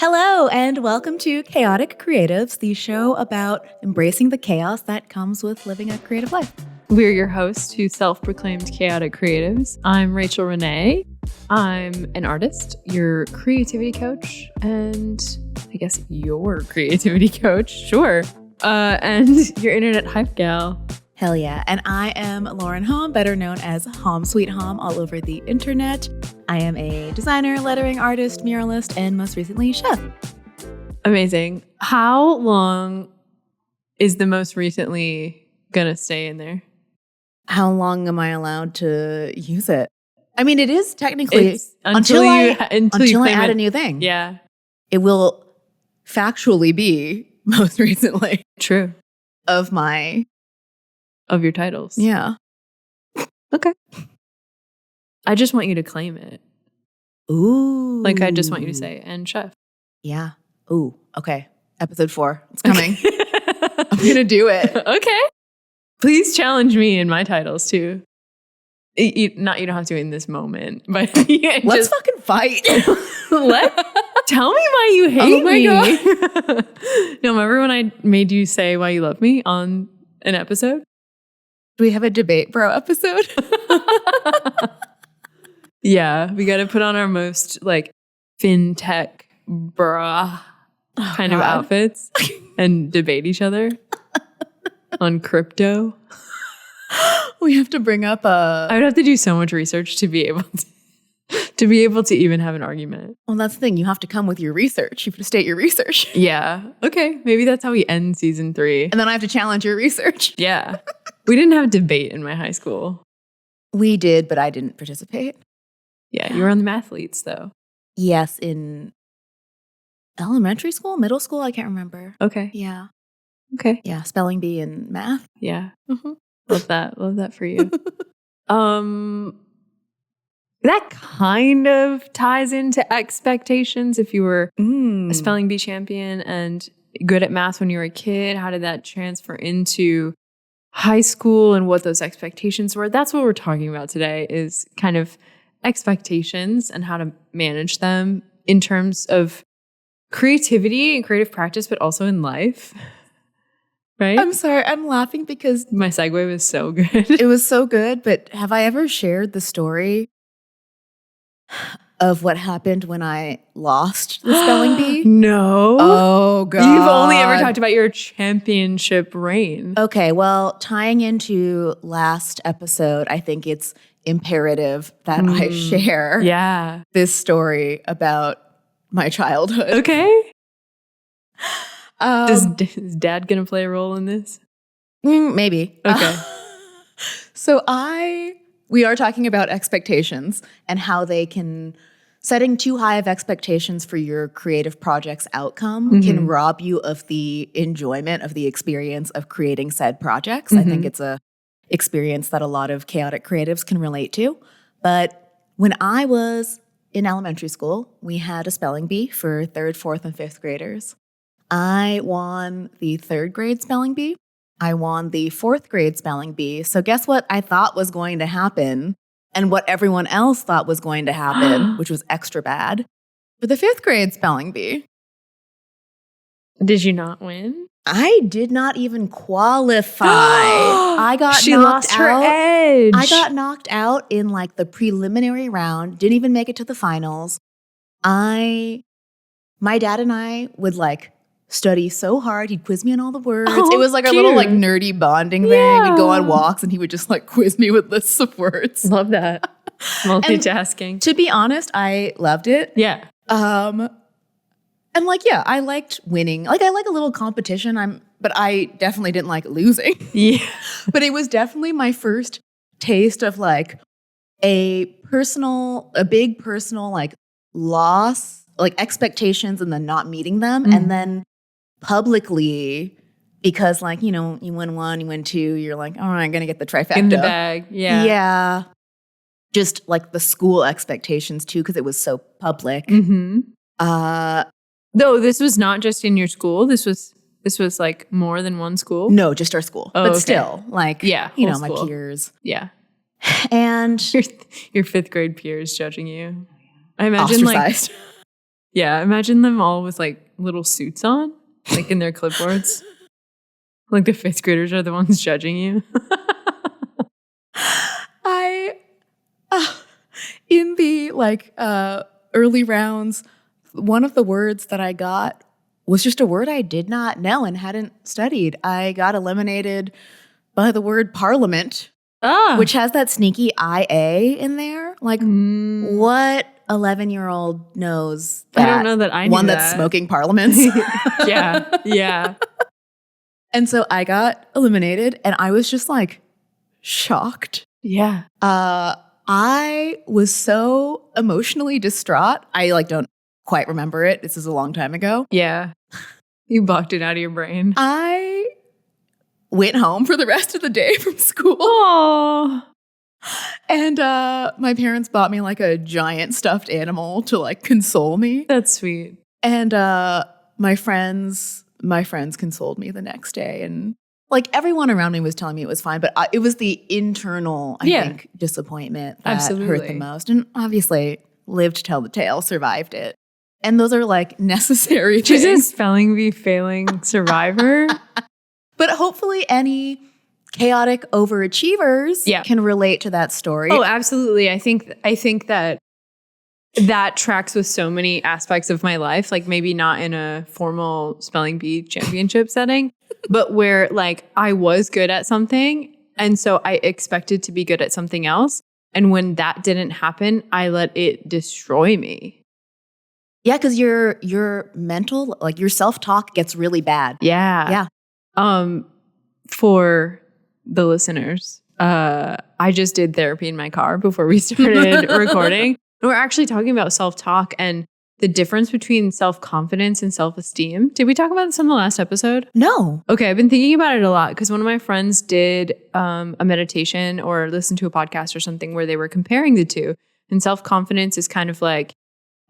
Hello, and welcome to Chaotic Creatives, the show about embracing the chaos that comes with living a creative life. We're your hosts, who self-proclaimed chaotic creatives. I'm Rachael Renee. I'm an artist, your creativity coach, and I guess your creativity coach, sure. And your internet hype gal. Hell yeah. And I am Lauren Hom, better known as Hom Sweet Hom all over the internet. I am a designer, lettering artist, muralist, and most recently, chef. Amazing. How long is the most recently gonna stay in there? How long am I allowed to use it? I mean, it is technically until you add a new thing. Yeah. It will factually be most recently. True. Of your titles. Yeah. Okay. I just want you to claim it. Ooh. Like, I just want you to say, and chef. Yeah. Ooh. Okay. Episode 4. It's coming. I'm going to do it. Okay. Please challenge me in my titles too. You don't have to in this moment, but let's fucking fight. Tell me why you hate me. God. No, remember when I made you say why you love me on an episode? Do we have a debate bro episode? Yeah, we got to put on our most like fintech bra kind of outfits and debate each other on crypto. We have to bring up I would have to do so much research to be able to even have an argument. Well, that's the thing. You have to come with your research. You have to state your research. Yeah. Okay. Maybe that's how we end season 3. And then I have to challenge your research. Yeah. We didn't have a debate in my high school. We did, but I didn't participate. Yeah. You were on the mathletes though. Yes. In elementary school, middle school, I can't remember. Okay. Yeah. Okay. Yeah. Spelling bee and math. Yeah. Mm-hmm. Love that. Love that for you. That kind of ties into expectations. If you were a spelling bee champion and good at math when you were a kid, how did that transfer into high school and what those expectations were? That's what we're talking about today, is kind of expectations and how to manage them in terms of creativity and creative practice, but also in life. Right? I'm sorry. I'm laughing because my segue was so good. It was so good, but have I ever shared the story of what happened when I lost the spelling bee? No. Oh, God. You've only ever talked about your championship reign. Okay, well, tying into last episode, I think it's imperative that I share this story about my childhood. Okay. Is dad going to play a role in this? Maybe. Okay. So we are talking about expectations and how they can, setting too high of expectations for your creative project's outcome can rob you of the enjoyment of the experience of creating said projects. I think it's a experience that a lot of chaotic creatives can relate to. But when I was in elementary school, we had a spelling bee for 3rd, 4th, and 5th graders. I won the 3rd grade spelling bee. I won the 4th grade spelling bee. So guess what I thought was going to happen and what everyone else thought was going to happen, which was extra bad, for the 5th grade spelling bee. Did you not win? I did not even qualify. I got she knocked lost out. Her edge. I got knocked out in like the preliminary round, didn't even make it to the finals. My dad and I would like study so hard. He'd quiz me on all the words. Oh, it was like our little like nerdy bonding thing. We'd go on walks and he would just like quiz me with lists of words. Love that. Multitasking. And to be honest, I loved it. Yeah. And like, yeah, I liked winning. Like I like a little competition. But I definitely didn't like losing. Yeah. But it was definitely my first taste of like a big personal like loss, like expectations and then not meeting them. And then publicly, because like, you know, you win 1, you win 2, you're like, all right, I'm going to get the trifecta. In the bag. Yeah. Yeah. Just like the school expectations too, because it was so public. Though this was not just in your school. This was like more than one school? No, just our school. Oh, but okay. still, like, you know, school. My peers. Yeah. And your 5th grade peers judging you. I imagine ostracized. like Yeah, imagine them all with like little suits on, like in their clipboards. Like the 5th graders are the ones judging you. In the early rounds, one of the words that I got was just a word I did not know and hadn't studied. I got eliminated by the word parliament, which has that sneaky IA in there. Like, what 11-year-old knows that? I don't know that I knew one that. that's smoking parliaments. Yeah. And so I got eliminated, and I was just like shocked. Yeah. I was so emotionally distraught. I don't quite remember it. This is a long time ago. Yeah. You blocked it out of your brain. I went home for the rest of the day from school. Aww. And my parents bought me like a giant stuffed animal to like console me. That's sweet. And my friends consoled me the next day, and like everyone around me was telling me it was fine, but it was the internal, I think, disappointment that hurt the most. And obviously, lived to tell the tale, survived it. And those are like necessary things. She's a spelling bee failing survivor. But hopefully any chaotic overachievers can relate to that story. Oh, absolutely. I think that tracks with so many aspects of my life, like maybe not in a formal spelling bee championship setting, but where like I was good at something. And so I expected to be good at something else. And when that didn't happen, I let it destroy me. Yeah, because your mental, like your self-talk gets really bad. Yeah. For the listeners, I just did therapy in my car before we started recording. We're actually talking about self-talk and the difference between self-confidence and self-esteem. Did we talk about this on the last episode? No. Okay, I've been thinking about it a lot because one of my friends did a meditation or listened to a podcast or something where they were comparing the two. And self-confidence is kind of like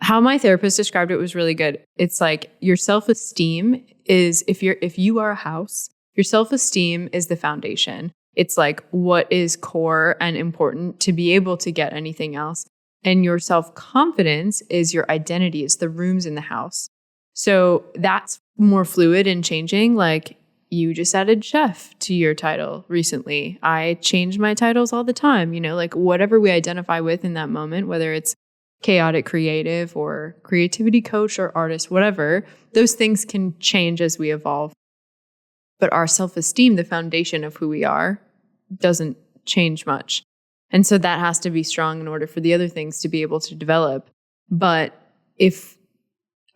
how my therapist described it was really good. It's like your self-esteem is if you are a house, your self-esteem is the foundation. It's like what is core and important to be able to get anything else. And your self-confidence is your identity. It's the rooms in the house. So that's more fluid and changing. Like you just added chef to your title recently. I change my titles all the time, like whatever we identify with in that moment, whether it's chaotic creative or creativity coach or artist, whatever, those things can change as we evolve. But our self-esteem, the foundation of who we are, doesn't change much. And so that has to be strong in order for the other things to be able to develop. But if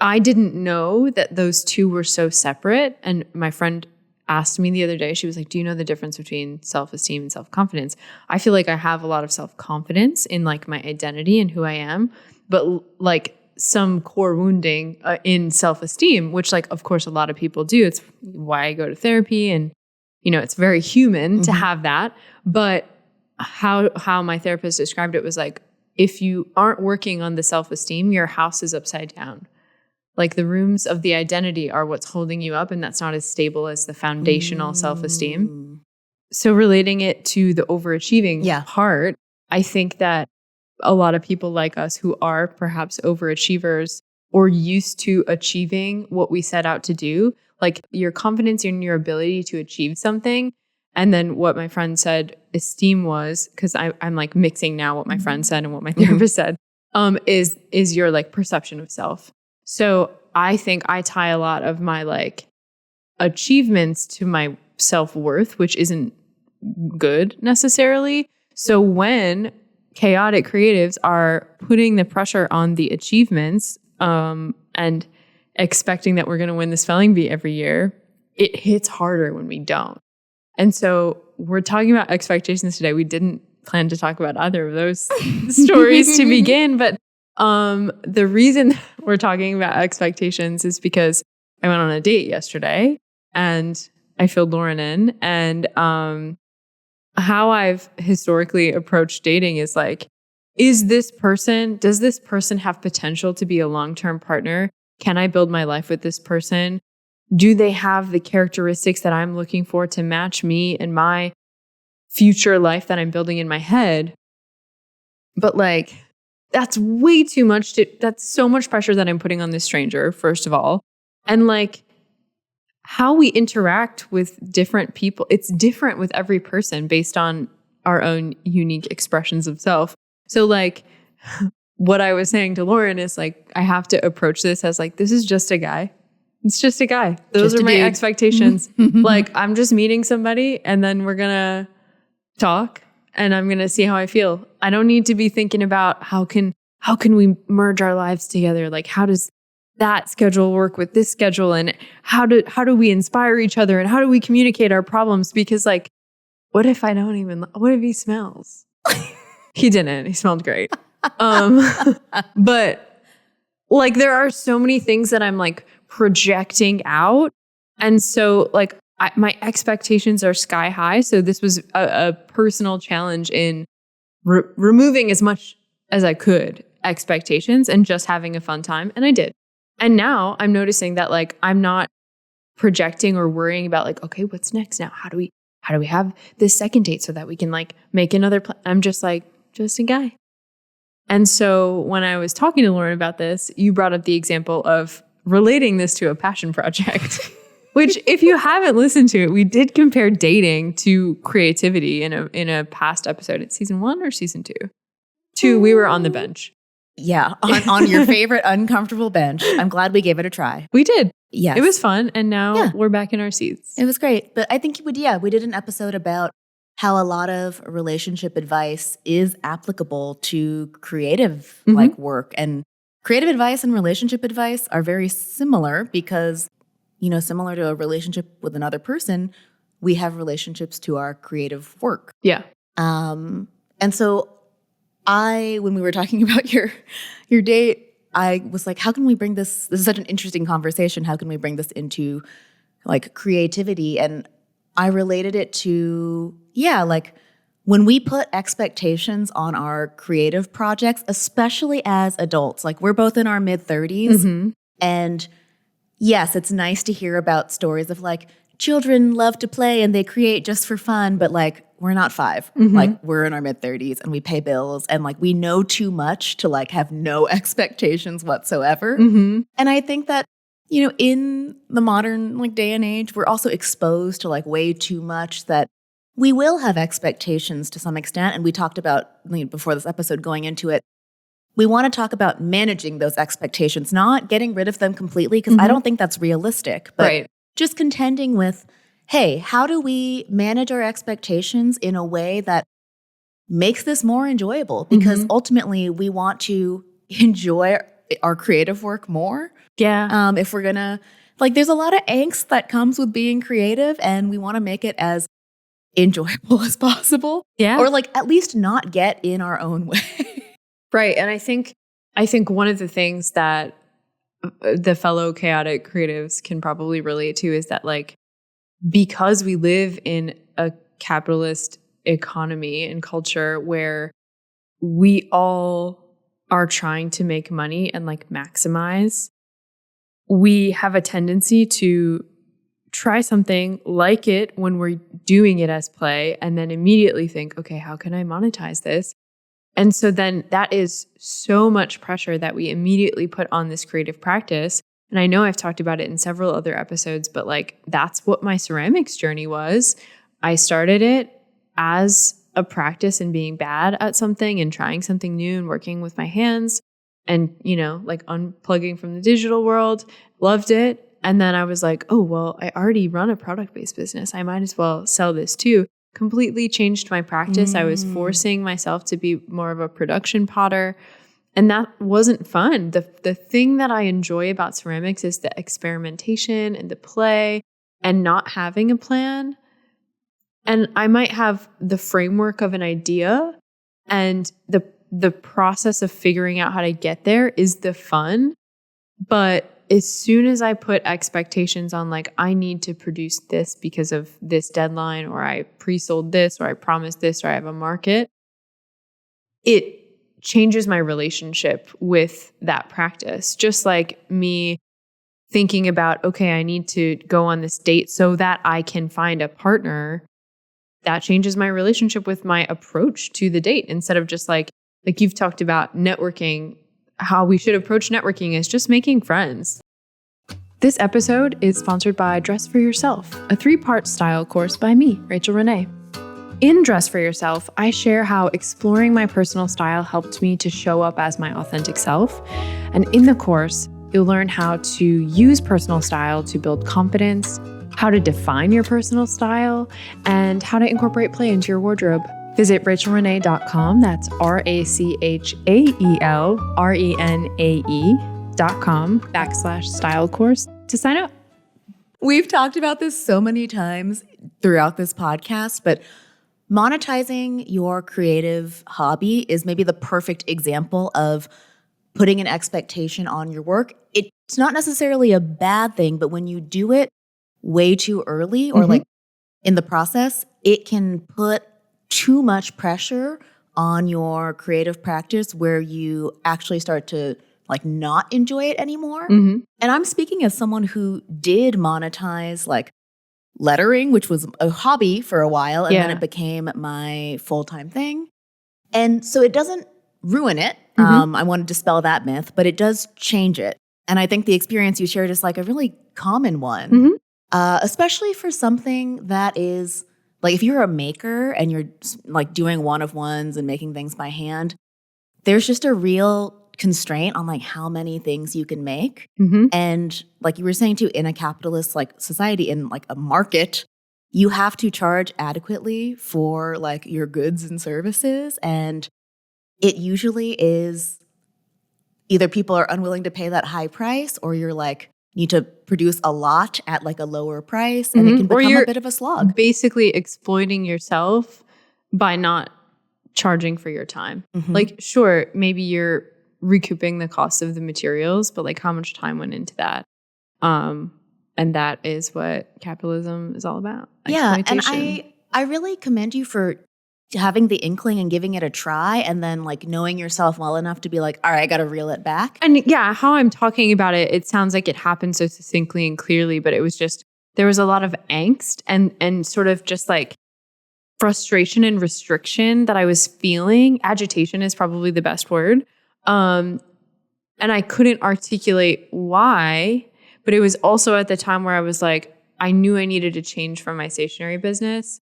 I didn't know that those two were so separate, and my friend asked me the other day, she was like, do you know the difference between self-esteem and self-confidence? I feel like I have a lot of self-confidence in like my identity and who I am, but like some core wounding in self-esteem, which like, of course, a lot of people do. It's why I go to therapy and, it's very human to have that. But how my therapist described it was like, if you aren't working on the self-esteem, your house is upside down. Like the rooms of the identity are what's holding you up, and that's not as stable as the foundational self-esteem. So relating it to the overachieving part, I think that a lot of people like us who are perhaps overachievers or used to achieving what we set out to do, like your confidence in your ability to achieve something. And then what my friend said esteem was, because I'm like mixing now what my friend said and what my therapist said, is your like perception of self. So I think I tie a lot of my like achievements to my self-worth, which isn't good necessarily. So when chaotic creatives are putting the pressure on the achievements and expecting that we're going to win the spelling bee every year, it hits harder when we don't. And so we're talking about expectations today. We didn't plan to talk about either of those stories to begin, but the reason we're talking about expectations is because I went on a date yesterday and I filled Lauren in, and how I've historically approached dating is like, does this person have potential to be a long-term partner? Can I build my life with this person? Do they have the characteristics that I'm looking for to match me and my future life that I'm building in my head? But like, that's way too much. That's so much pressure that I'm putting on this stranger, first of all. And like how we interact with different people, it's different with every person based on our own unique expressions of self. So like what I was saying to Lauren is like, I have to approach this as like, this is just a guy. It's just a guy. Those are my expectations. Like I'm just meeting somebody and then we're going to talk and I'm going to see how I feel. I don't need to be thinking about how can we merge our lives together? Like how does that schedule work with this schedule? And how do we inspire each other? And how do we communicate our problems? Because like, what if he smells? He didn't. He smelled great. But like there are so many things that I'm like projecting out. And so like my expectations are sky high. So this was a personal challenge in removing as much as I could expectations and just having a fun time. And I did. And now I'm noticing that like, I'm not projecting or worrying about like, okay, what's next now? How do we have this second date so that we can like make another plan? I'm just like, just a guy. And so when I was talking to Lauren about this, you brought up the example of relating this to a passion project, which if you haven't listened to it, we did compare dating to creativity in a past episode. It's season 1 or season 2? 2, we were on the bench. Yeah, on your favorite uncomfortable bench. I'm glad we gave it a try. We did. Yes. It was fun. And now we're back in our seats. It was great. But I think we did an episode about how a lot of relationship advice is applicable to creative like work. And creative advice and relationship advice are very similar because, you know, similar to a relationship with another person, we have relationships to our creative work. Yeah. And so when we were talking about your date, I was like, how can we bring this is such an interesting conversation. How can we bring this into like creativity? And I related it to, like when we put expectations on our creative projects, especially as adults, like we're both in our mid-30s. And yes, it's nice to hear about stories of like children love to play and they create just for fun, but like we're not 5. Like we're in our mid-30s and we pay bills and like we know too much to like have no expectations whatsoever. And I think that, you know, in the modern like day and age, we're also exposed to like way too much that we will have expectations to some extent. And we talked about, before this episode going into it, we want to talk about managing those expectations, not getting rid of them completely, because I don't think that's realistic. But just contending with, hey, how do we manage our expectations in a way that makes this more enjoyable? Because ultimately we want to enjoy our creative work more. Yeah. If we're going to, like, there's a lot of angst that comes with being creative and we want to make it as enjoyable as possible. Yeah. Or like at least not get in our own way. Right. And I think one of the things that the fellow chaotic creatives can probably relate to is that like, because we live in a capitalist economy and culture where we all are trying to make money and like maximize, we have a tendency to try something like it when we're doing it as play and then immediately think, okay, how can I monetize this? And so then that is so much pressure that we immediately put on this creative practice. And I know I've talked about it in several other episodes, but like that's what my ceramics journey was. I started it as a practice in being bad at something and trying something new and working with my hands and, you know, like unplugging from the digital world, loved it. And then I was like, oh, well, I already run a product-based business. I might as well sell this too. Completely changed my practice. I was forcing myself to be more of a production potter. And that wasn't fun. The thing that I enjoy about ceramics is the experimentation and the play and not having a plan. And I might have the framework of an idea and the process of figuring out how to get there is the fun. But as soon as I put expectations on like, I need to produce this because of this deadline, or I pre-sold this, or I promised this, or I have a market, it changes my relationship with that practice. Just like me thinking about, okay, I need to go on this date so that I can find a partner, that changes my relationship with my approach to the date. Instead of just like like you've talked about networking, how we should approach networking is just making friends. This episode is sponsored by Dress for Yourself, a 3-part style course by me, Rachael Renee. In Dress for Yourself, I share how exploring my personal style helped me to show up as my authentic self. And in the course, you'll learn how to use personal style to build confidence, how to define your personal style, and how to incorporate play into your wardrobe. Visit rachaelrenee.com, that's RachaelRenae.com/style course to sign up. We've talked about this so many times throughout this podcast, but monetizing your creative hobby is maybe the perfect example of putting an expectation on your work. It's not necessarily a bad thing, but when you do it way too early or like in the process, it can put too much pressure on your creative practice where you actually start to like not enjoy it anymore. And I'm speaking as someone who did monetize like lettering, which was a hobby for a while, and then it became my full-time thing. And so it doesn't ruin it. I want to dispel that myth, but it does change it. And I think the experience you shared is like a really common one, especially for something that is like if you're a maker and you're like doing one-of-ones and making things by hand, there's just a real constraint on like how many things you can make. And like you were saying too, in a capitalist like society, in like a market, you have to charge adequately for like your goods and services. And it usually is either people are unwilling to pay that high price or you're like, need to produce a lot at like a lower price and it can become a bit of a slog. Basically exploiting yourself by not charging for your time. Like, sure, maybe you're recouping the cost of the materials, but like how much time went into that? And that is what capitalism is all about. Yeah, and I really commend you for having the inkling and giving it a try and then like knowing yourself well enough to be like, all right, I got to reel it back. And yeah, how I'm talking about it, it sounds like it happened so succinctly and clearly, but it was just, there was a lot of angst and sort of just like frustration and restriction that I was feeling. Agitation is probably the best word. And I couldn't articulate why, but it was also at the time where I was like, I knew I needed to change from my stationery business.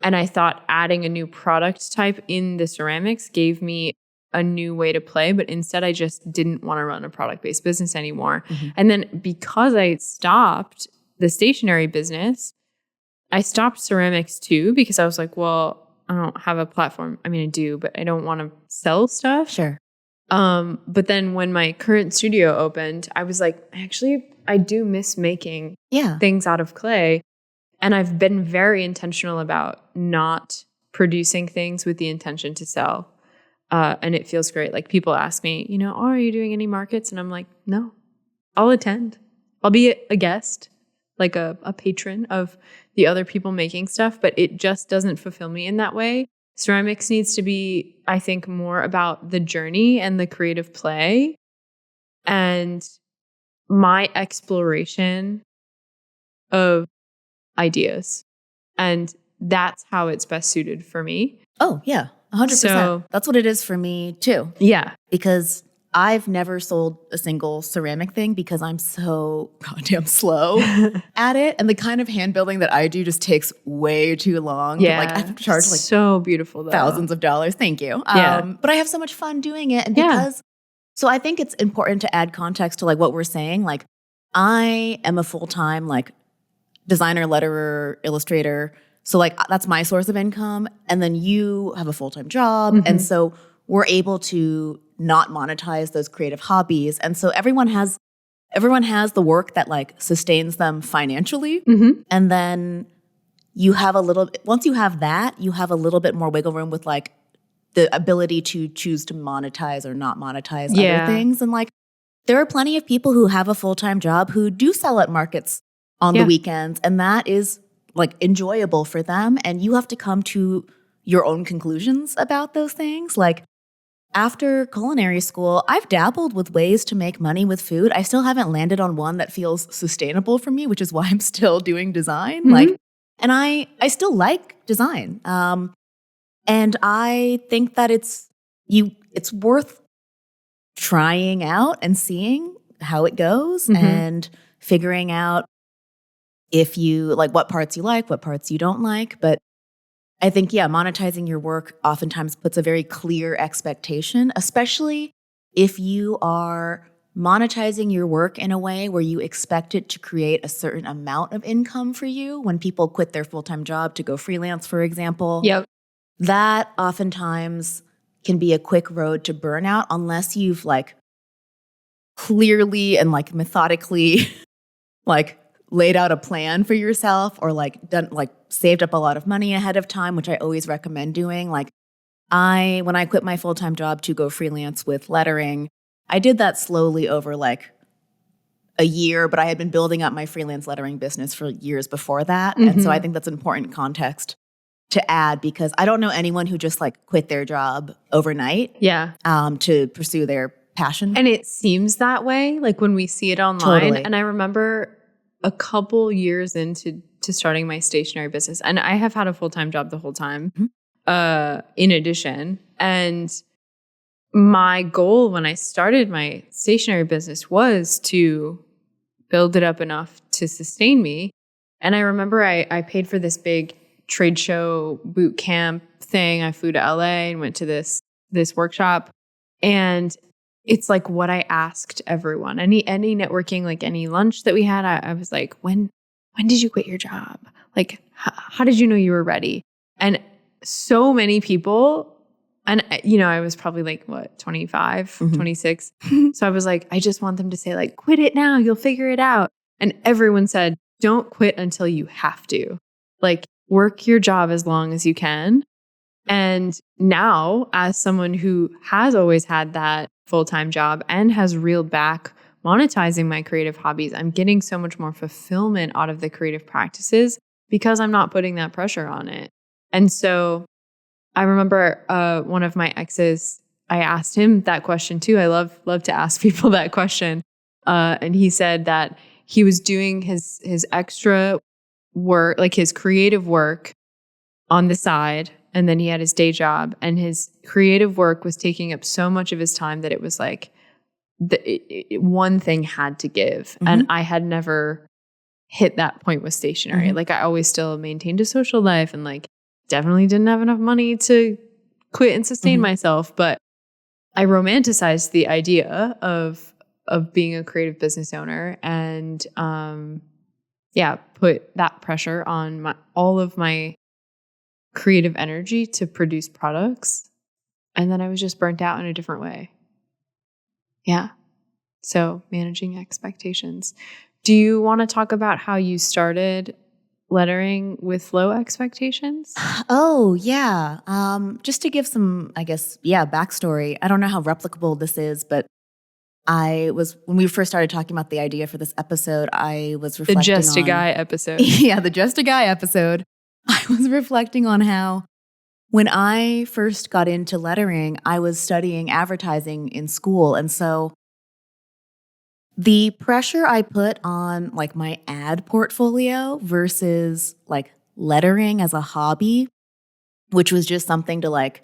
And I thought adding a new product type in the ceramics gave me a new way to play, but instead I just didn't want to run a product-based business anymore. And then because I stopped the stationery business, I stopped ceramics too, because I was like, well, I don't have a platform. I mean, I do, but I don't want to sell stuff. Sure. But then when my current studio opened, I was like, actually, I do miss making things out of clay. And I've been very intentional about not producing things with the intention to sell. And it feels great. Like people ask me, you know, oh, are you doing any markets? And I'm like, no, I'll attend. I'll be a guest, like a patron of the other people making stuff, but it just doesn't fulfill me in that way. Ceramics needs to be, I think, more about the journey and the creative play and my exploration of ideas. And that's how it's best suited for me. Oh, yeah, 100%. So, that's what it is for me too. Yeah. Because I've never sold a single ceramic thing because I'm so goddamn slow at it. And the kind of hand building that I do just takes way too long. Yeah. Like I have to charge like so beautiful though. Thousands of dollars. Thank you. Yeah. But I have so much fun doing it. And because, so I think it's important to add context to like what we're saying. Like I am a full-time like designer, letterer, illustrator. So like that's my source of income. And then you have a full-time job. And so we're able to not monetize those creative hobbies. And so everyone has the work that like sustains them financially. And then you have once you have that, you have a little bit more wiggle room with like the ability to choose to monetize or not monetize other things. And like there are plenty of people who have a full-time job who do sell at markets on the weekends. And that is like enjoyable for them. And you have to come to your own conclusions about those things. Like after culinary school, I've dabbled with ways to make money with food. I still haven't landed on one that feels sustainable for me, which is why I'm still doing design. Like, and I still like design. And I think that it's it's worth trying out and seeing how it goes and figuring out if you like what parts you like, what parts you don't like. But I think, monetizing your work oftentimes puts a very clear expectation, especially if you are monetizing your work in a way where you expect it to create a certain amount of income for you. When people quit their full-time job to go freelance, for example, that oftentimes can be a quick road to burnout unless you've like clearly and like methodically like laid out a plan for yourself or like done like saved up a lot of money ahead of time, which I always recommend doing. Like when I quit my full-time job to go freelance with lettering, I did that slowly over like a year, but I had been building up my freelance lettering business for years before that. And so I think that's important context to add because I don't know anyone who just like quit their job overnight to pursue their passion. And it seems that way, like when we see it online. Totally. And I remember a couple years into starting my stationery business, and I have had a full-time job the whole time in addition. And my goal when I started my stationery business was to build it up enough to sustain me. And I remember I paid for this big trade show boot camp thing. I flew to LA and went to this workshop. And it's like what I asked everyone. Any networking, like any lunch that we had, I was like, when did you quit your job? Like, how did you know you were ready? And so many people, and I was probably like, 25, 26. So I was like, I just want them to say like, quit it now, you'll figure it out. And everyone said, don't quit until you have to. Like, work your job as long as you can. And now, as someone who has always had that full-time job and has reeled back monetizing my creative hobbies, I'm getting so much more fulfillment out of the creative practices because I'm not putting that pressure on it. And so I remember one of my exes, I asked him that question too. I love to ask people that question. And he said that he was doing his extra work, like his creative work on the side. And then he had his day job, and his creative work was taking up so much of his time that it was like one thing had to give. And I had never hit that point with stationery. Like I always still maintained a social life and like definitely didn't have enough money to quit and sustain myself. But I romanticized the idea of being a creative business owner and put that pressure on all of my creative energy to produce products. And then I was just burnt out in a different way. Yeah. So managing expectations. Do you want to talk about how you started lettering with low expectations? Oh, yeah. Just to give some, I guess, backstory. I don't know how replicable this is, but when we first started talking about the idea for this episode, I was reflecting on... The Just a Guy episode. Yeah, the Just a Guy episode. I was reflecting on how when I first got into lettering, I was studying advertising in school. And so the pressure I put on like my ad portfolio versus like lettering as a hobby, which was just something to like,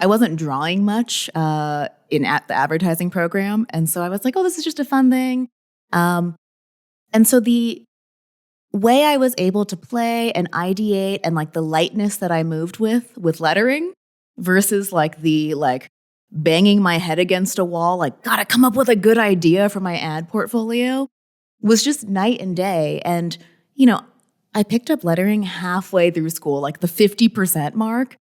I wasn't drawing much at the advertising program. And so I was like, oh, this is just a fun thing. And so the way I was able to play and ideate and like the lightness that I moved with lettering versus like the like banging my head against a wall, like gotta come up with a good idea for my ad portfolio was just night and day. And, I picked up lettering halfway through school, like the 50% mark.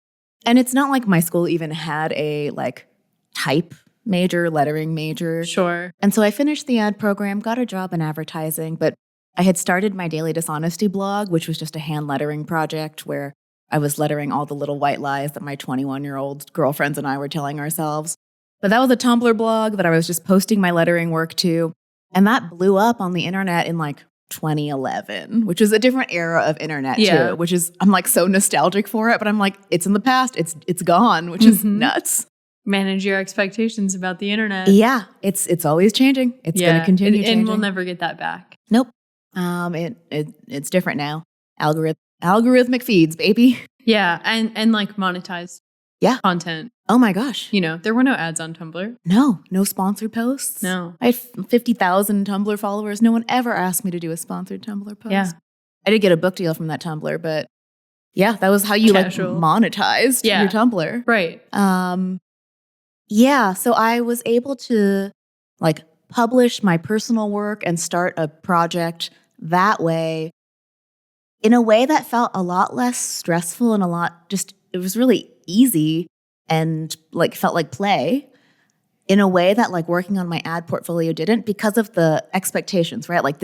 And it's not like my school even had a like type major, lettering major. Sure. And so I finished the ad program, got a job in advertising, but I had started my Daily Dishonesty blog, which was just a hand lettering project where I was lettering all the little white lies that my 21-year-old girlfriends and I were telling ourselves. But that was a Tumblr blog that I was just posting my lettering work to. And that blew up on the internet in like 2011, which is a different era of internet too, which is, I'm like so nostalgic for it, but I'm like, it's in the past, it's gone, which is nuts. Manage your expectations about the internet. Yeah, it's always changing. It's going to continue changing. And we'll never get that back. Nope. It's different now. Algorithmic feeds, baby. Yeah, and like monetized content. Oh my gosh. You know, there were no ads on Tumblr. No sponsored posts. No. I had 50,000 Tumblr followers. No one ever asked me to do a sponsored Tumblr post. Yeah. I did get a book deal from that Tumblr, but yeah, that was how you Casual. like monetized Yeah. your Tumblr. Right. Yeah, so I was able to like publish my personal work and start a project that way in a way that felt a lot less stressful and it was really easy and like felt like play in a way that like working on my ad portfolio didn't because of the expectations, right? Like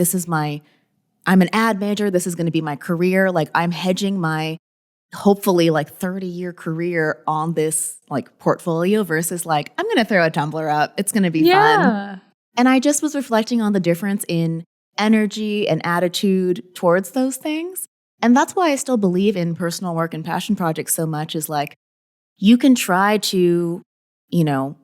I'm an ad major, this is going to be my career, like I'm hedging my hopefully like 30-year career on this like portfolio versus like, I'm going to throw a Tumblr up. It's going to be fun. And I just was reflecting on the difference in energy and attitude towards those things. And that's why I still believe in personal work and passion projects so much is like, you can try to, you know,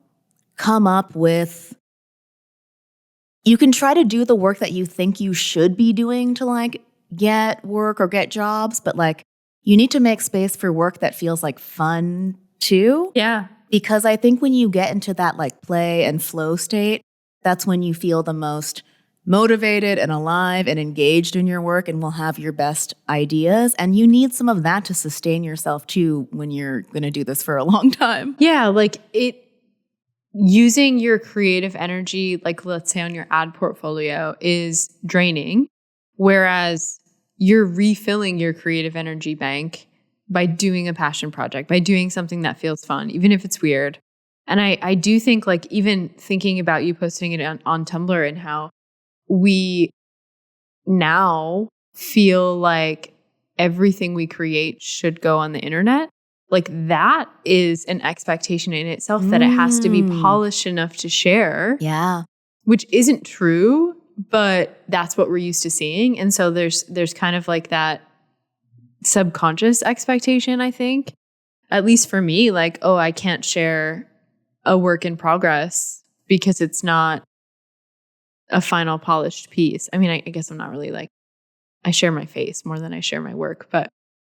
you can try to do the work that you think you should be doing to like get work or get jobs, but like, you need to make space for work that feels like fun too. Yeah. Because I think when you get into that like play and flow state, that's when you feel the most motivated and alive and engaged in your work and will have your best ideas. And you need some of that to sustain yourself too when you're going to do this for a long time. Yeah. Like using your creative energy, like let's say on your ad portfolio, is draining. Whereas you're refilling your creative energy bank by doing a passion project, by doing something that feels fun, even if it's weird. And I do think like even thinking about you posting it on Tumblr and how we now feel like everything we create should go on the internet, like that is an expectation in itself that it has to be polished enough to share. Yeah. Which isn't true. But that's what we're used to seeing. And so there's kind of like that subconscious expectation, I think, at least for me, like, oh, I can't share a work in progress because it's not a final polished piece. I mean, I guess I'm not really like, I share my face more than I share my work. But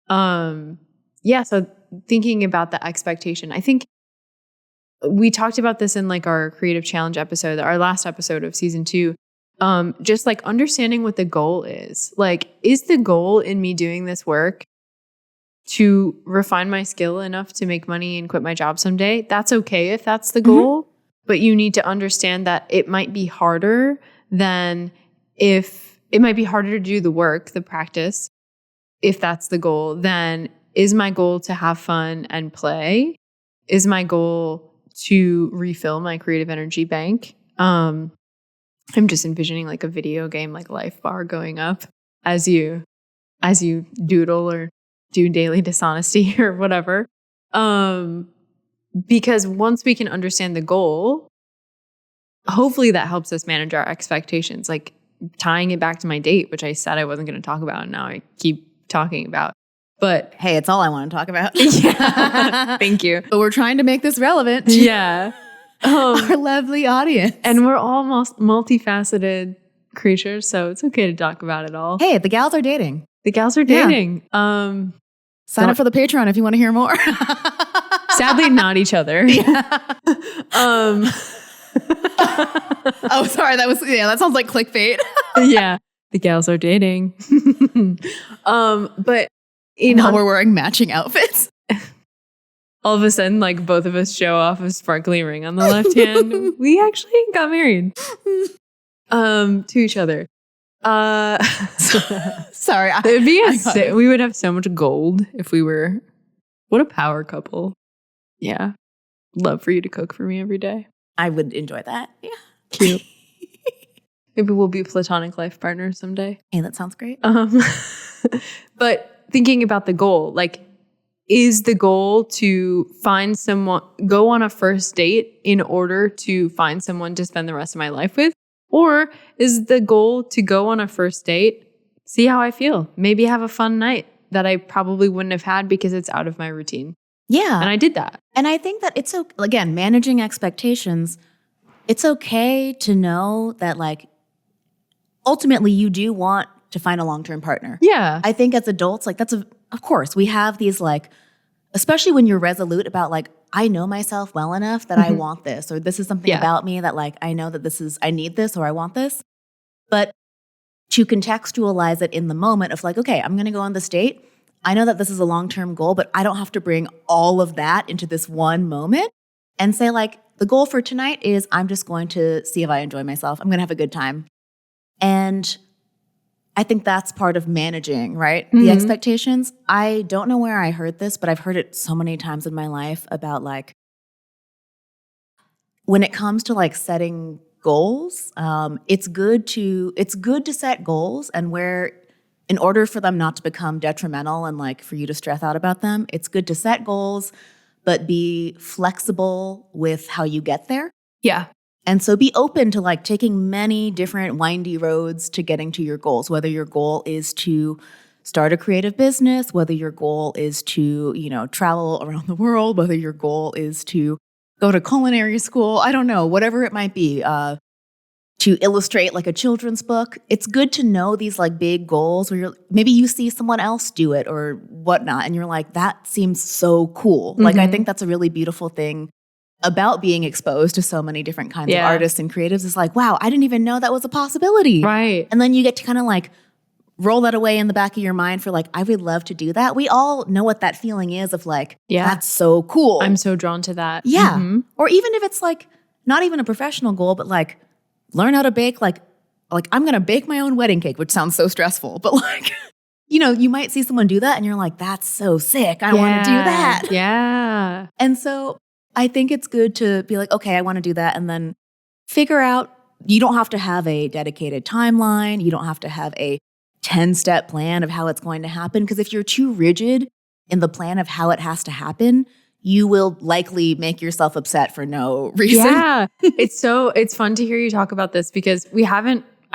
yeah, so thinking about the expectation, I think we talked about this in like our creative challenge episode, our last episode of season 2. Just like understanding what the goal is. Like, is the goal in me doing this work to refine my skill enough to make money and quit my job someday? That's okay if that's the goal, but you need to understand that it might be harder to do the work, the practice, if that's the goal. Then is my goal to have fun and play? Is my goal to refill my creative energy bank? I'm just envisioning like a video game, like life bar going up as you doodle or do daily dishonesty or whatever. Because once we can understand the goal, hopefully that helps us manage our expectations. Like tying it back to my date, which I said I wasn't going to talk about, and now I keep talking about. But hey, it's all I want to talk about. Yeah, thank you. But we're trying to make this relevant. Yeah. Our lovely audience. And we're all multifaceted creatures, so it's okay to talk about it all. Hey, the gals are dating. The gals are dating. Yeah. Sign up for the Patreon if you want to hear more. Sadly, not each other. Yeah. Oh, sorry. That sounds like clickbait. Yeah. The gals are dating. But while we're wearing matching outfits. All of a sudden, like both of us show off a sparkly ring on the left hand. We actually got married to each other. Sorry. It'd be we would have so much gold if we were. What a power couple. Yeah. Love for you to cook for me every day. I would enjoy that. Yeah. Cute. Maybe we'll be platonic life partners someday. Hey, that sounds great. But thinking about the goal, like, is the goal to find someone, go on a first date in order to find someone to spend the rest of my life with? Or is the goal to go on a first date, see how I feel, maybe have a fun night that I probably wouldn't have had because it's out of my routine? Yeah. And I did that. And I think that it's, again, managing expectations, it's okay to know that, like, ultimately you do want to find a long-term partner. Yeah. I think as adults, like, of course, we have these, like, especially when you're resolute about like, I know myself well enough that I want this, or this is something about me that like, I know that I need this or I want this. But to contextualize it in the moment of like, okay, I'm going to go on this date. I know that this is a long-term goal, but I don't have to bring all of that into this one moment and say like, the goal for tonight is I'm just going to see if I enjoy myself. I'm going to have a good time. And I think that's part of managing, right? The expectations. I don't know where I heard this, but I've heard it so many times in my life about like, when it comes to like setting goals, it's good to set goals, and where in order for them not to become detrimental and like for you to stress out about them, it's good to set goals, but be flexible with how you get there. Yeah. And so be open to like taking many different windy roads to getting to your goals, whether your goal is to start a creative business, whether your goal is to, travel around the world, whether your goal is to go to culinary school, I don't know, whatever it might be, to illustrate like a children's book. It's good to know these like big goals where maybe you see someone else do it or whatnot, and you're like, that seems so cool. Like, I think that's a really beautiful thing about being exposed to so many different kinds of artists and creatives. Is like, wow, I didn't even know that was a possibility. Right. And then you get to kind of like roll that away in the back of your mind for like, I would love to do that. We all know what that feeling is of like, that's so cool. I'm so drawn to that. Yeah. Or even if it's like not even a professional goal, but like learn how to bake, like I'm going to bake my own wedding cake, which sounds so stressful, but like, you might see someone do that and you're like, that's so sick. I want to do that. Yeah. And so I think it's good to be like, okay, I want to do that. And then figure out, you don't have to have a dedicated timeline. You don't have to have a 10-step plan of how it's going to happen. Because if you're too rigid in the plan of how it has to happen, you will likely make yourself upset for no reason. Yeah. It's fun to hear you talk about this because I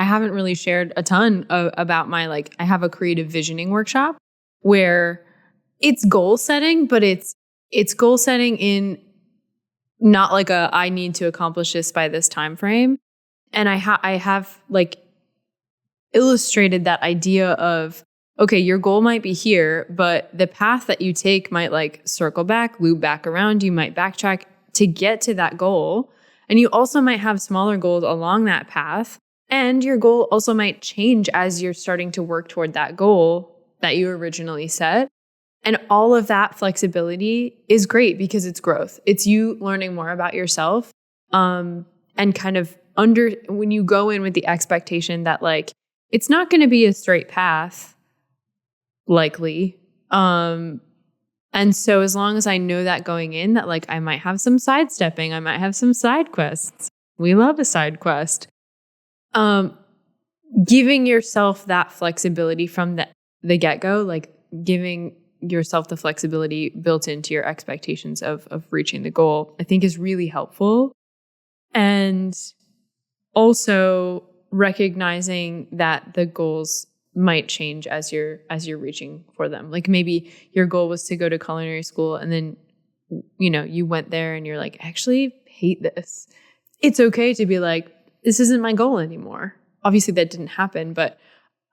haven't really shared a ton about I have a creative visioning workshop where it's goal setting, but it's goal setting in not like I need to accomplish this by this time frame. And I have like illustrated that idea of, okay, your goal might be here, but the path that you take might like circle back, loop back around. You might backtrack to get to that goal. And you also might have smaller goals along that path. And your goal also might change as you're starting to work toward that goal that you originally set. And all of that flexibility is great because it's growth. It's you learning more about yourself. And kind of when you go in with the expectation that like, it's not going to be a straight path, likely. And so as long as I know that going in, that like I might have some sidestepping, I might have some side quests. We love a side quest. Giving yourself that flexibility from the get-go, like giving yourself the flexibility built into your expectations of reaching the goal, I think is really helpful. And also recognizing that the goals might change as you're reaching for them. Like maybe your goal was to go to culinary school and then, you went there and you're like, actually hate this. It's okay to be like, this isn't my goal anymore. Obviously that didn't happen, but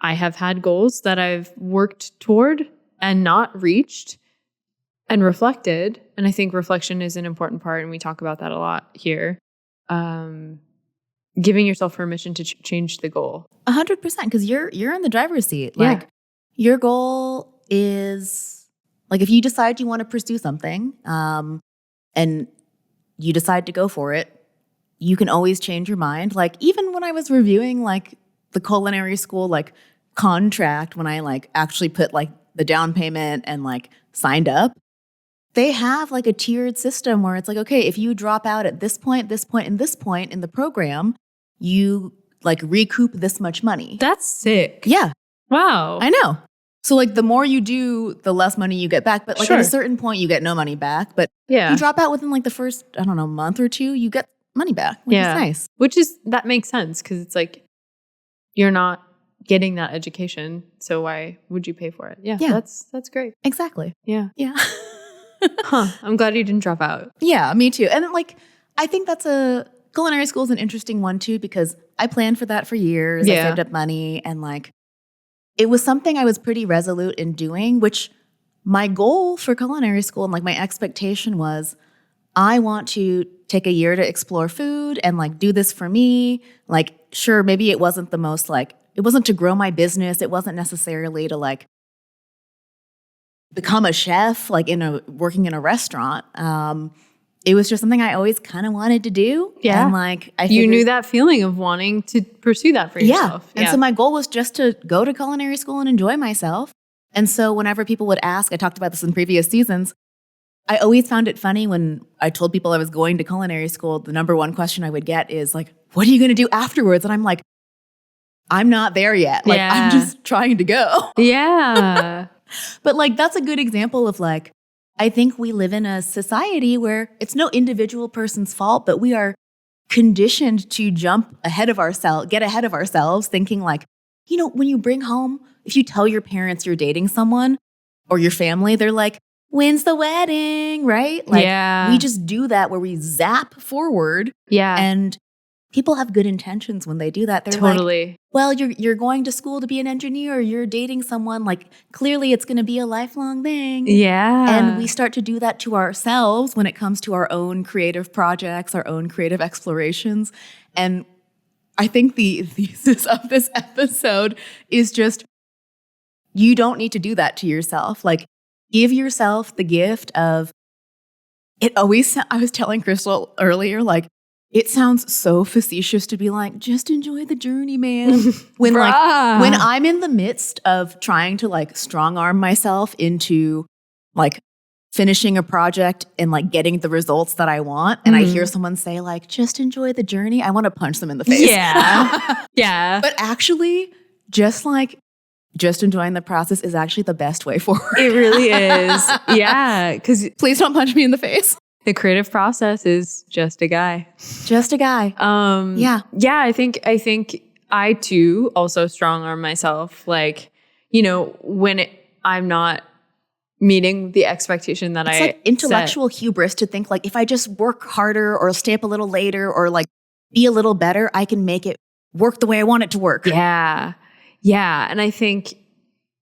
I have had goals that I've worked toward and not reached and reflected. And I think reflection is an important part. And we talk about that a lot here. Giving yourself permission to change the goal. 100%, because you're in the driver's seat. Like your goal is like, if you decide you want to pursue something, and you decide to go for it, you can always change your mind. Like even when I was reviewing like the culinary school like contract, when I like actually put like the down payment and like signed up, they have like a tiered system where it's like, okay, if you drop out at this point, and this point in the program, you like recoup this much money. That's sick. Yeah. Wow. I know. So like the more you do, the less money you get back. But like at a certain point, you get no money back. But you drop out within like the first, I don't know, month or two, you get money back, which is nice. That makes sense because it's like you're not getting that education. So why would you pay for it? Yeah. That's great. Exactly. Yeah. Yeah. I'm glad you didn't drop out. Yeah, me too. And like, I think culinary school is an interesting one too, because I planned for that for years. I saved up money and like, it was something I was pretty resolute in doing, which my goal for culinary school and like my expectation was I want to take a year to explore food and like do this for me. Like, sure, maybe it wasn't the most like, it wasn't to grow my business. It wasn't necessarily to like become a chef, like working in a restaurant. It was just something I always kind of wanted to do. Yeah. And like, you knew that feeling of wanting to pursue that for yourself. And so my goal was just to go to culinary school and enjoy myself. And so whenever people would ask, I talked about this in previous seasons, I always found it funny when I told people I was going to culinary school, the number one question I would get is like, what are you going to do afterwards? And I'm like, I'm not there yet. Like, I'm just trying to go. Yeah. But like, that's a good example of like, I think we live in a society where it's no individual person's fault, but we are conditioned to jump ahead of ourselves, get ahead of ourselves, thinking like, you know, when you bring home, if you tell your parents you're dating someone or your family, they're like, when's the wedding, right? Like, we just do that where we zap forward. Yeah. And people have good intentions when they do that. They're like, well, you're going to school to be an engineer, you're dating someone, like clearly it's going to be a lifelong thing. Yeah. And we start to do that to ourselves when it comes to our own creative projects, our own creative explorations. And I think the thesis of this episode is just, you don't need to do that to yourself. Like, give yourself the gift of it. Always, I was telling Kristle earlier, like, it sounds so facetious to be like, just enjoy the journey, man. When when I'm in the midst of trying to like strong arm myself into like finishing a project and like getting the results that I want, and I hear someone say like, just enjoy the journey, I want to punch them in the face. Yeah. Yeah. But actually, just enjoying the process is actually the best way forward. It really is. Yeah. Because please don't punch me in the face. The creative process is just a guy. Just a guy. Yeah. I think I too also strong arm myself. Like, you know, when I'm not meeting the expectation that it's like intellectual hubris to think like, if I just work harder or stay up a little later or like be a little better, I can make it work the way I want it to work. Yeah. Yeah. And I think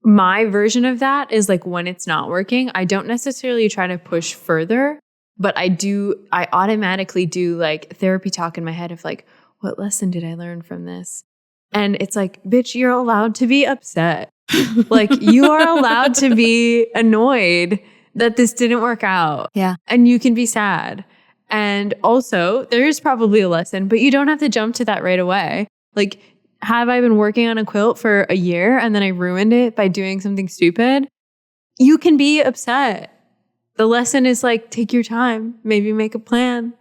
my version of that is like, when it's not working, I don't necessarily try to push further, but I automatically do like therapy talk in my head of like, what lesson did I learn from this? And it's like, bitch, you're allowed to be upset. Like, you are allowed to be annoyed that this didn't work out. Yeah. And you can be sad. And also, there is probably a lesson, but you don't have to jump to that right away. Like, have I been working on a quilt for a year and then I ruined it by doing something stupid? You can be upset. The lesson is like, take your time, maybe make a plan,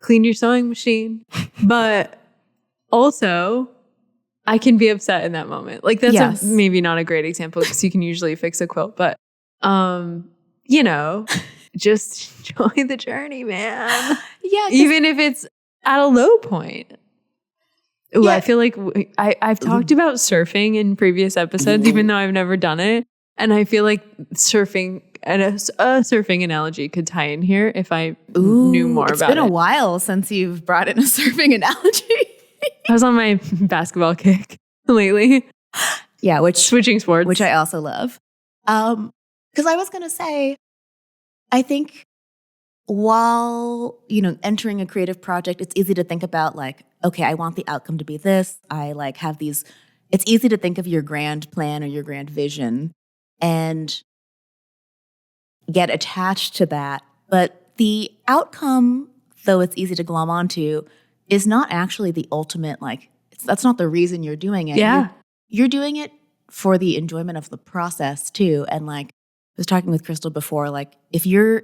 clean your sewing machine. But also, I can be upset in that moment. Like, that's maybe not a great example because you can usually fix a quilt. But, you know, just enjoy the journey, man. Yeah. Even if it's at a low point. Ooh, I feel like I've talked about surfing in previous episodes, even though I've never done it. And I feel like surfing and a surfing analogy could tie in here if I knew more about it. It's been a while since you've brought in a surfing analogy. I was on my basketball kick lately. Yeah, switching sports. Which I also love. Because I was going to say, I think while, you know, entering a creative project, it's easy to think about like, okay, I want the outcome to be this. I like have these, it's easy to think of your grand plan or your grand vision and get attached to that. But the outcome, though it's easy to glom onto, is not actually the ultimate, like, that's not the reason you're doing it. Yeah. You're doing it for the enjoyment of the process too. And like, I was talking with Kristle before, like, if you're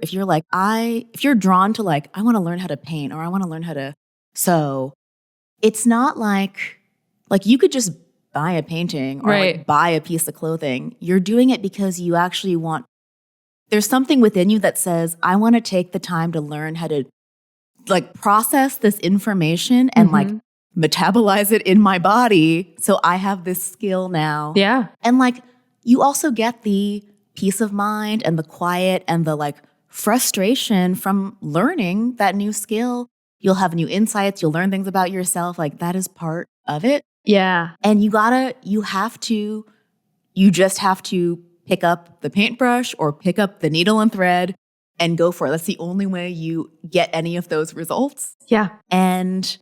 drawn to like, I want to learn how to paint or I want to learn how to sew, it's not like you could just buy a painting or like buy a piece of clothing. You're doing it because you actually want, there's something within you that says, I want to take the time to learn how to like process this information and like metabolize it in my body. So I have this skill now. Yeah. And like, you also get the peace of mind and the quiet and the like frustration from learning that new skill. You'll have new insights. You'll learn things about yourself. Like, that is part of it. Yeah. And you just have to pick up the paintbrush or pick up the needle and thread and go for it. That's the only way you get any of those results. Yeah. And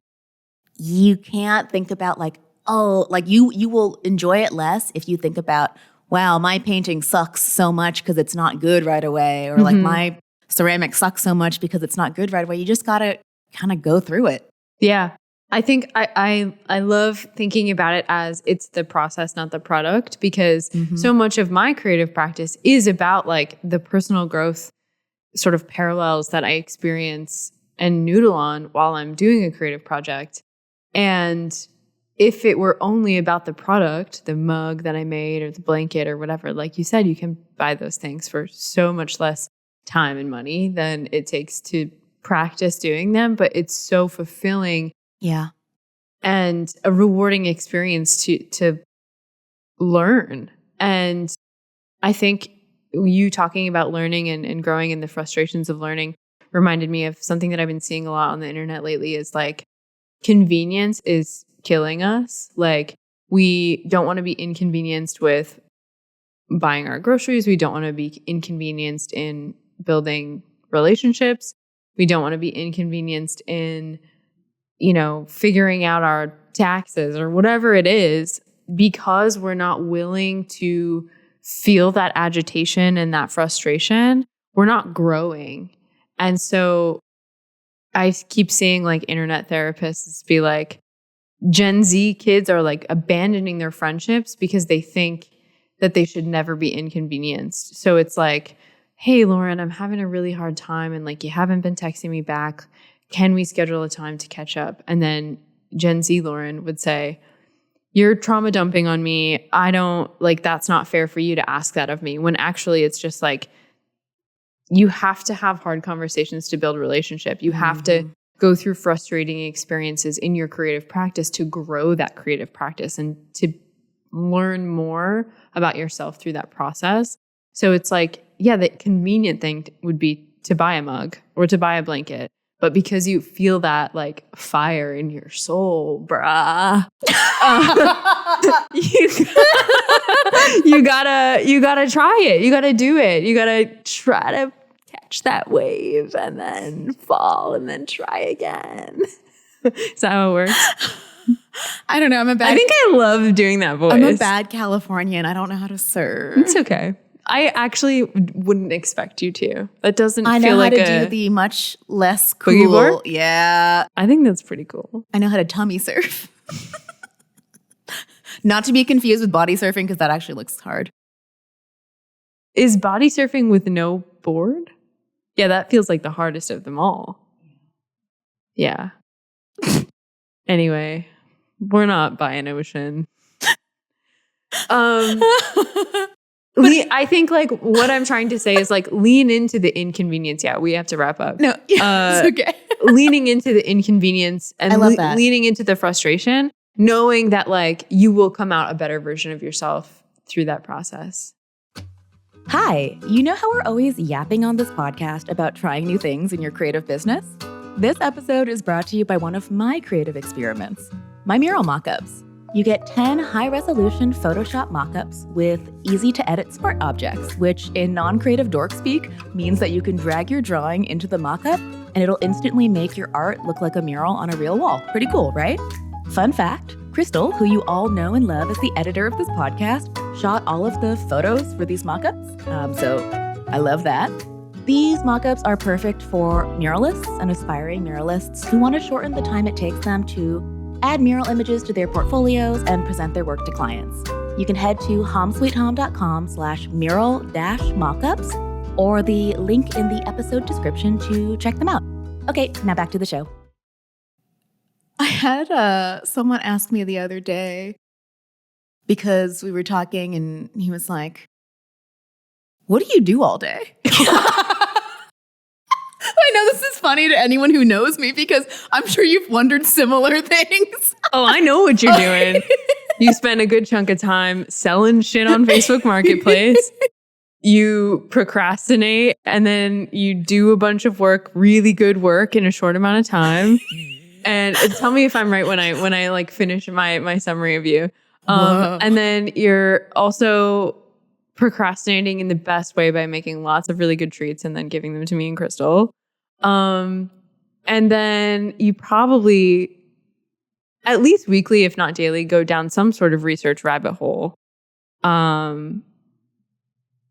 you can't think about like, oh, like you will enjoy it less if you think about, wow, my painting sucks so much because it's not good right away. Or like my ceramic sucks so much because it's not good right away. You just got to kind of go through it. Yeah. I think I love thinking about it as it's the process, not the product, because so much of my creative practice is about like the personal growth sort of parallels that I experience and noodle on while I'm doing a creative project. And if it were only about the product, the mug that I made or the blanket or whatever, like you said, you can buy those things for so much less time and money than it takes to practice doing them. But it's so fulfilling. Yeah. And a rewarding experience to learn. And I think you talking about learning and growing and the frustrations of learning reminded me of something that I've been seeing a lot on the internet lately is like convenience is killing us. Like we don't want to be inconvenienced with buying our groceries. We don't want to be inconvenienced in building relationships. We don't want to be inconvenienced in figuring out our taxes or whatever it is, because we're not willing to feel that agitation and that frustration. We're not growing. And so I keep seeing like internet therapists be like, Gen Z kids are like abandoning their friendships because they think that they should never be inconvenienced. So it's like, hey, Lauren, I'm having a really hard time and like you haven't been texting me back. Can we schedule a time to catch up? And then Gen Z Lauren would say, you're trauma dumping on me. I don't like, that's not fair for you to ask that of me. When actually it's just like, you have to have hard conversations to build a relationship. You have to go through frustrating experiences in your creative practice to grow that creative practice and to learn more about yourself through that process. So it's like, yeah, the convenient thing would be to buy a mug or to buy a blanket. But because you feel that like fire in your soul, bruh, you gotta try it. You gotta do it. You gotta try to catch that wave and then fall and then try again. Is that how it works? I don't know. I think I love doing that voice. I'm a bad Californian. I don't know how to serve. It's okay. I actually wouldn't expect you to. That doesn't feel like I know how to do the much less cool. Boogie board? Yeah. I think that's pretty cool. I know how to tummy surf. Not to be confused with body surfing because that actually looks hard. Is body surfing with no board? Yeah, that feels like the hardest of them all. Yeah. Anyway, we're not by an ocean. I think like what I'm trying to say is like lean into the inconvenience. Yeah, we have to wrap up. No, it's okay. Leaning into the inconvenience and leaning into the frustration, knowing that like you will come out a better version of yourself through that process. Hi, you know how we're always yapping on this podcast about trying new things in your creative business? This episode is brought to you by one of my creative experiments, my mural mockups. You get 10 high-resolution Photoshop mockups with easy-to-edit smart objects, which in non-creative dork speak means that you can drag your drawing into the mockup and it'll instantly make your art look like a mural on a real wall. Pretty cool, right? Fun fact, Kristle, who you all know and love as the editor of this podcast, shot all of the photos for these mockups, so I love that. These mockups are perfect for muralists and aspiring muralists who want to shorten the time it takes them to add mural images to their portfolios and present their work to clients. You can head to homsweethom.com/mural-mockups or the link in the episode description to check them out. Okay, now back to the show. I had someone ask me the other day because we were talking and he was like, what do you do all day? I know this is funny to anyone who knows me because I'm sure you've wondered similar things. Oh, I know what you're doing. You spend a good chunk of time selling shit on Facebook Marketplace. You procrastinate and then you do a bunch of work, really good work in a short amount of time. And tell me if I'm right when I like finish my summary of you. And then you're also procrastinating in the best way by making lots of really good treats and then giving them to me and Kristle. And then you probably, at least weekly, if not daily, go down some sort of research rabbit hole.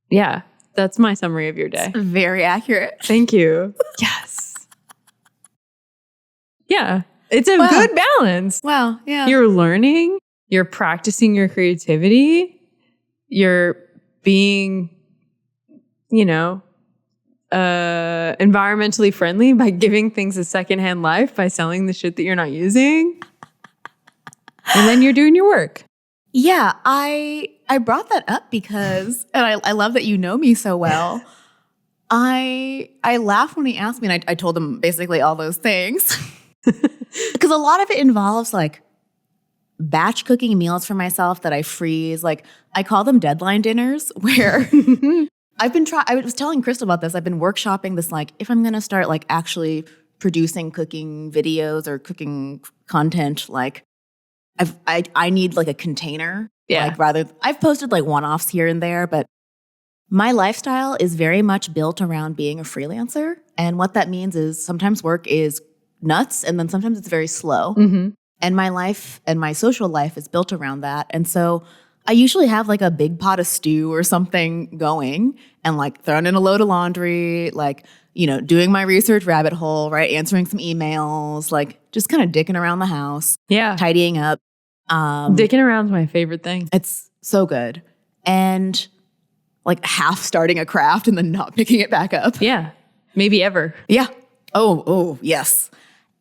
Yeah, that's my summary of your day. It's very accurate. Thank you. Yes. Yeah, it's a good balance. Wow. Yeah. You're learning, you're practicing your creativity, you're being, environmentally friendly by giving things a secondhand life by selling the shit that you're not using. And then you're doing your work. Yeah, I brought that up because, and I love that you know me so well. I laughed when he asked me, and I told him basically all those things. Because a lot of it involves like batch cooking meals for myself that I freeze. Like I call them deadline dinners, where I was telling Kristle about this. I've been workshopping this, like, if I'm going to start like actually producing cooking videos or cooking content, like I need like a container. Yeah. Like I've posted like one-offs here and there, but my lifestyle is very much built around being a freelancer. And what that means is sometimes work is nuts and then sometimes it's very slow. Mm-hmm. And my life and my social life is built around that. And so I usually have like a big pot of stew or something going and like throwing in a load of laundry, like, doing my research rabbit hole, right? Answering some emails, like just kind of dicking around the house. Yeah. Tidying up. Dicking around's my favorite thing. It's so good. And like half starting a craft and then not picking it back up. Yeah. Maybe ever. Yeah. Oh, yes.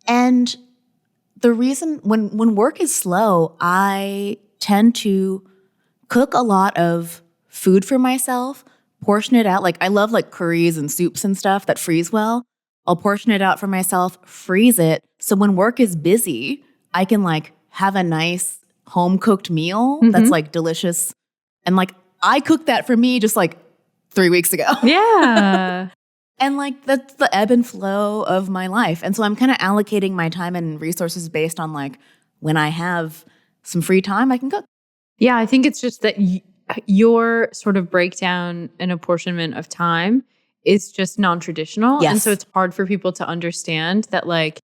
And the reason when work is slow, I tend to cook a lot of food for myself, portion it out. Like I love like curries and soups and stuff that freeze well. I'll portion it out for myself, freeze it. So when work is busy, I can like have a nice home cooked meal that's like delicious. And like I cooked that for me just like 3 weeks ago. Yeah. And like that's the ebb and flow of my life. And so I'm kind of allocating my time and resources based on like when I have some free time, I can cook. Yeah, I think it's just that your sort of breakdown and apportionment of time is just non-traditional. Yes. And so it's hard for people to understand that like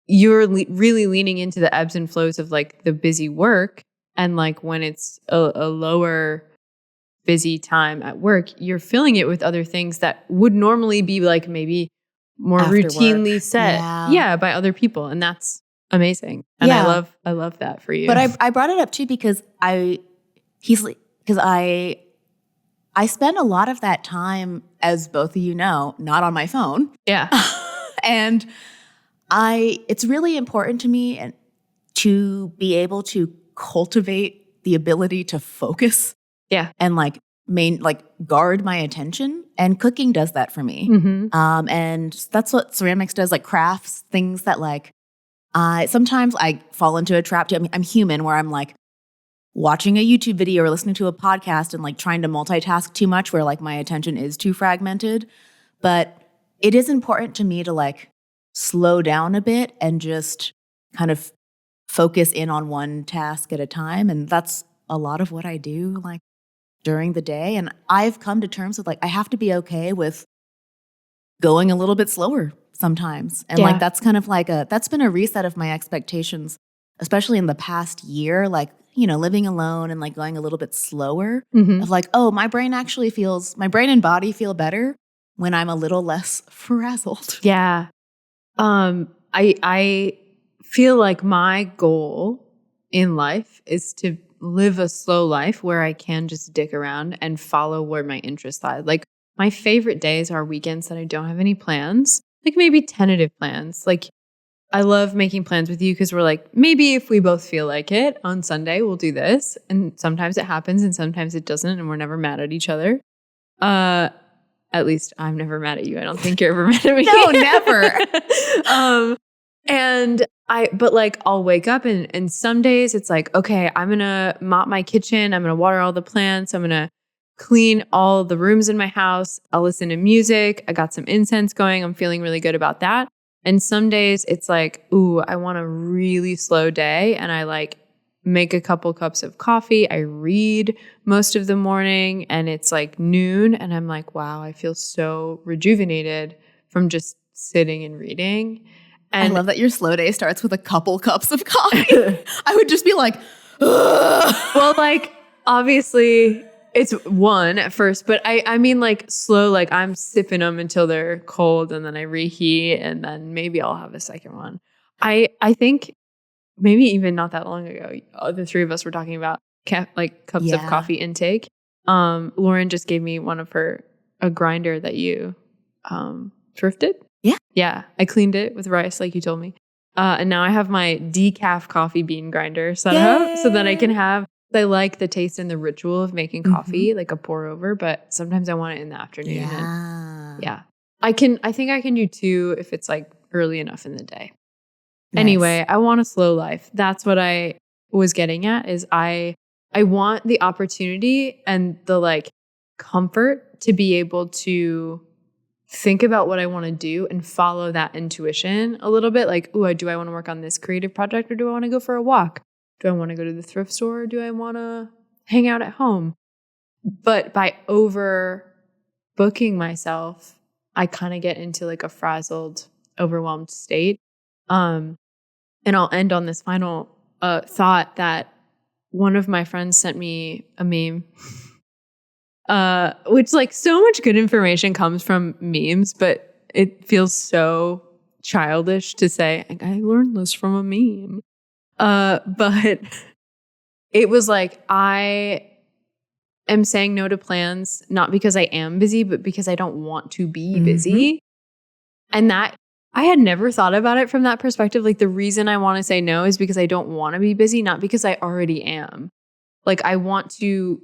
you're really leaning into the ebbs and flows of like the busy work. And like when it's a lower busy time at work, you're filling it with other things that would normally be like maybe more After work. Set by other people. And that's amazing. And I love that for you. But I brought it up too because I spend a lot of that time, as both of you know, not on my phone. Yeah. And it's really important to me and to be able to cultivate the ability to focus. Yeah. And like guard my attention. And cooking does that for me. Mm-hmm. And that's what ceramics does, like crafts, things that like sometimes I fall into a trap too. I mean, I'm human where I'm like watching a YouTube video or listening to a podcast and like trying to multitask too much where like my attention is too fragmented. But it is important to me to like slow down a bit and just kind of focus in on one task at a time. And that's a lot of what I do like during the day. And I've come to terms with like, I have to be okay with going a little bit slower sometimes. And like, that's kind of like that's been a reset of my expectations, especially in the past year, like, living alone and like going a little bit slower of like, oh, my brain and body feel better when I'm a little less frazzled. Yeah. I feel like my goal in life is to live a slow life where I can just dick around and follow where my interests lie. Like my favorite days are weekends that I don't have any plans, like maybe tentative plans. Like I love making plans with you because we're like, maybe if we both feel like it on Sunday, we'll do this. And sometimes it happens and sometimes it doesn't. And we're never mad at each other. At least I'm never mad at you. I don't think you're ever mad at me. No, never. But like I'll wake up and some days it's like, okay, I'm going to mop my kitchen. I'm going to water all the plants. I'm going to clean all the rooms in my house. I'll listen to music. I got some incense going. I'm feeling really good about that. And some days it's like, ooh, I want a really slow day. And I like make a couple cups of coffee. I read most of the morning, and it's like noon, and I'm like, wow, I feel so rejuvenated from just sitting and reading. And I love that your slow day starts with a couple cups of coffee. I would just be like, ugh. well, like, obviously it's one at first, but I mean like slow, like I'm sipping them until they're cold, and then I reheat, and then maybe I'll have a second one. I think maybe even not that long ago, the three of us were talking about cups of coffee intake. Lauren just gave me a grinder that you thrifted. Yeah. Yeah. I cleaned it with rice like you told me. And now I have my decaf coffee bean grinder set up so that I can I like the taste and the ritual of making coffee, like a pour over, but sometimes I want it in the afternoon. Yeah. And yeah. I think I can do 2 if it's like early enough in the day. Nice. Anyway, I want a slow life. That's what I was getting at is I want the opportunity and the like comfort to be able to think about what I want to do and follow that intuition a little bit. Like, ooh, do I want to work on this creative project, or do I want to go for a walk? Do I want to go to the thrift store, or do I want to hang out at home? But by overbooking myself, I kind of get into like a frazzled, overwhelmed state. And I'll end on this final thought that one of my friends sent me a meme, which like so much good information comes from memes, but it feels so childish to say, I learned this from a meme. But it was like, I am saying no to plans, not because I am busy, but because I don't want to be busy. And that I had never thought about it from that perspective. Like the reason I want to say no is because I don't want to be busy, not because I already am. Like I want to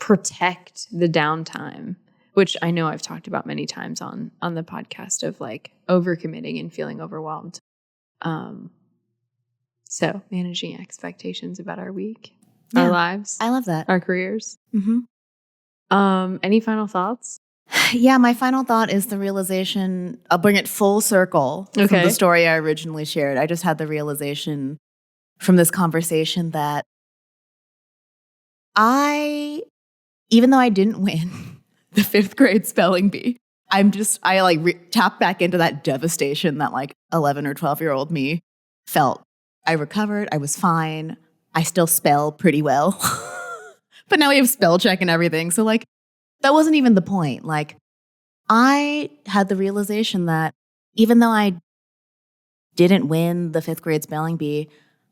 protect the downtime, which I know I've talked about many times on the podcast of like overcommitting and feeling overwhelmed. So managing expectations about our week, our lives. I love that. Our careers. Any final thoughts? Yeah, my final thought is the realization, I'll bring it full circle from the story I originally shared. I just had the realization from this conversation that even though I didn't win the 5th grade spelling bee, I tapped back into that devastation that like 11 or 12-year-old me felt. I recovered. I was fine. I still spell pretty well. But now we have spell check and everything. So like, that wasn't even the point. Like, I had the realization that even though I didn't win the 5th grade spelling bee,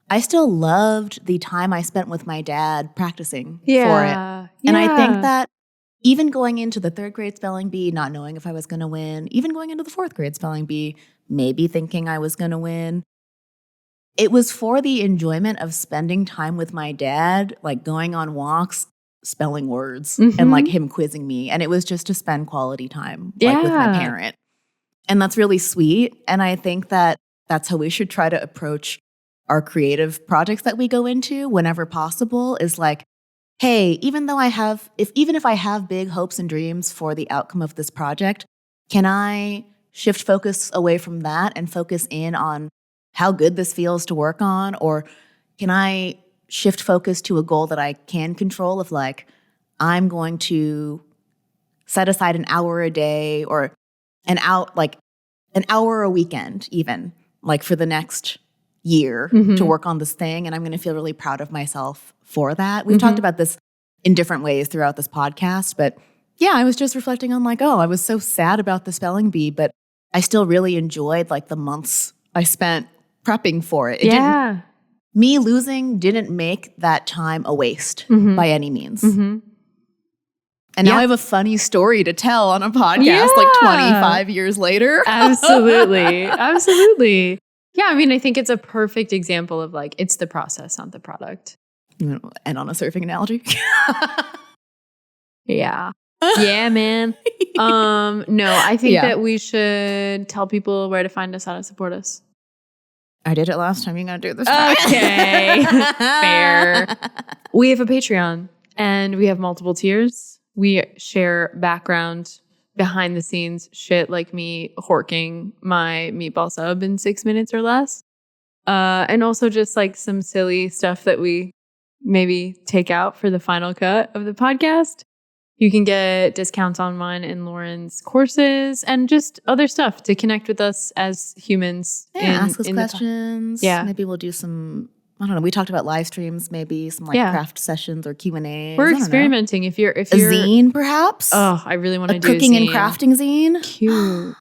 I still loved the time I spent with my dad practicing for it. And I think that even going into the 3rd grade spelling bee, not knowing if I was going to win, even going into the 4th grade spelling bee, maybe thinking I was going to win, it was for the enjoyment of spending time with my dad, like going on walks, spelling words, and like him quizzing me. And it was just to spend quality time like with my parent. And that's really sweet. And I think that that's how we should try to approach our creative projects that we go into whenever possible, is like, hey, even if I have big hopes and dreams for the outcome of this project, can I shift focus away from that and focus in on how good this feels to work on? Or can I shift focus to a goal that I can control of like, I'm going to set aside an hour a day or an hour a weekend even, like for the next year to work on this thing. And I'm going to feel really proud of myself for that. We've talked about this in different ways throughout this podcast, but yeah, I was just reflecting on like, oh, I was so sad about the spelling bee, but I still really enjoyed like the months I spent prepping for it. Me losing didn't make that time a waste by any means. And now I have a funny story to tell on a podcast like 25 years later. Absolutely. Absolutely. Yeah, I mean, I think it's a perfect example of like, it's the process, not the product. And on a surfing analogy. Yeah, man. No, I think that we should tell people where to find us, how to support us. I did it last time. You're going to do it this time. Okay. Fair. We have a Patreon and we have multiple tiers. We share background, behind the scenes shit like me horking my meatball sub in 6 minutes or less. And also just like some silly stuff that we maybe take out for the final cut of the podcast. You can get discounts on mine and Lauren's courses and just other stuff to connect with us as humans. Yeah, ask us questions. Yeah. Maybe we'll do some, I don't know, we talked about live streams, maybe some like craft sessions or Q&As. We're experimenting. If you're a zine, perhaps? Oh, I really want to do cooking a and crafting zine. Cute.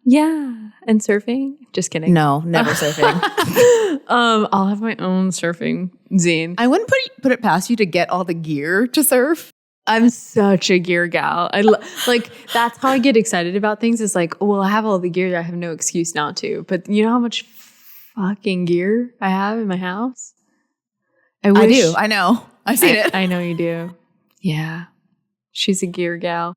Yeah. And surfing? Just kidding. No, never surfing. I'll have my own surfing zine. I wouldn't put it past you to get all the gear to surf. I'm such a gear gal. Like that's how I get excited about things. Is like, well, I have all the gear. I have no excuse not to. But you know how much fucking gear I have in my house? I do. I know. I've seen it. I know you do. Yeah. She's a gear gal.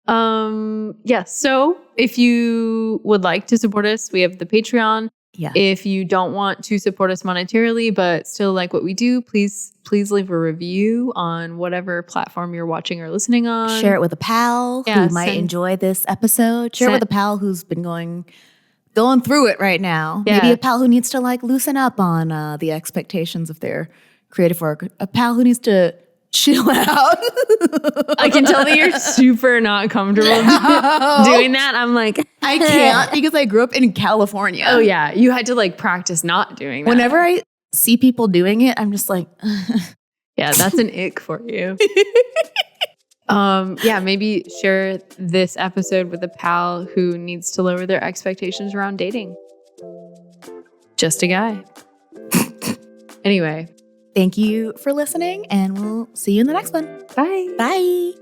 Yeah. So if you would like to support us, we have the Patreon. Yeah. If you don't want to support us monetarily, but still like what we do, please leave a review on whatever platform you're watching or listening on. Share it with a pal who might enjoy this episode. Share it with a pal who's been going through it right now. Yeah. Maybe a pal who needs to like loosen up on the expectations of their creative work. A pal who needs to chill out. I can tell that you're super not comfortable doing that. I'm like, I can't because I grew up in California. Oh yeah, you had to like practice not doing that. Whenever I see people doing it, I'm just like, yeah, that's an ick for you. Yeah, maybe share this episode with a pal who needs to lower their expectations around dating. Just a guy. Anyway. Thank you for listening, and we'll see you in the next one. Bye. Bye.